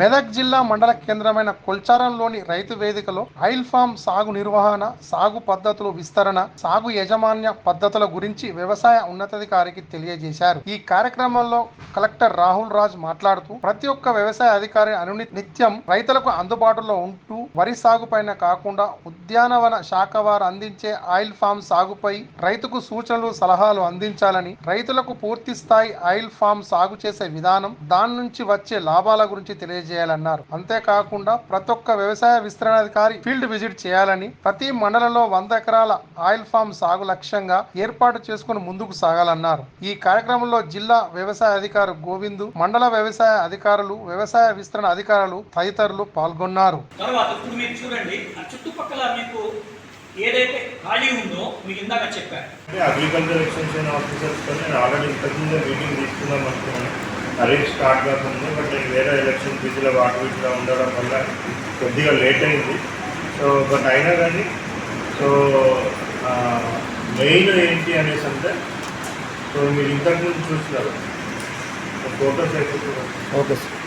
మెదక్ జిల్లా మండల కేంద్రమైన కొల్చారంలోని రైతు వేదికలో ఆయిల్ ఫామ్ సాగు నిర్వహణ, సాగు పద్ధతులు విస్తరణ, సాగు యాజమాన్య పద్ధతుల గురించి వ్యవసాయ ఉన్నతాధికారికి తెలియజేశారు. ఈ కార్యక్రమంలో కలెక్టర్ రాహుల్ రాజ్ మాట్లాడుతూ ప్రతి ఒక్క వ్యవసాయ అధికారి నిత్యం రైతులకు అందుబాటులో ఉంటూ వరి సాగు పైన కాకుండా ఉద్యానవన శాఖ వారు అందించే ఆయిల్ ఫామ్ సాగుపై రైతుకు సూచనలు సలహాలు అందించాలని, రైతులకు పూర్తి స్థాయి ఆయిల్ ఫామ్ సాగు చేసే విధానం, దాని నుంచి వచ్చే లాభాల గురించి తెలియజేయాలన్నారు. అంతేకాకుండా ప్రతి ఒక్క వ్యవసాయ విస్తరణాధికారి ఫీల్డ్ విజిట్ చేయాలని, ప్రతి మండలంలో 100 ఎకరాల ఆయిల్ ఫామ్ సాగు లక్ష్యంగా ఏర్పాటు చేసుకుని ముందుకు సాగాలన్నారు. ఈ కార్యక్రమంలో జిల్లా వ్యవసాయ అధికారి గోవిందు, మండల వ్యవసాయ అధికారులు, వ్యవసాయ విస్తరణ అధికారులు తదితరులు పాల్గొన్నారు. ఏదైతే ఖాళీ ఉందో మీకు ఇందాక చెప్పారు, అగ్రికల్చర్ ఎక్స్టెన్షన్ ఆఫీసర్స్తో నేను ఆల్రెడీ ఇంతకుముందే మీటింగ్ తీసుకుందాం అనుకున్నాను. అరేంజ్ స్టార్ట్ కాకుండా బట్ నేను వేరే ఎలక్షన్ బిజీలో వీటిలో ఉండడం వల్ల కొద్దిగా లేట్ అయింది. సో బట్ అయినా కానీ మెయిన్ ఏంటి అనేసి అంటే మీరు ఇంతకుముందు చూస్తున్నారు ఫోటోస్ అయితే ఓకే సార్.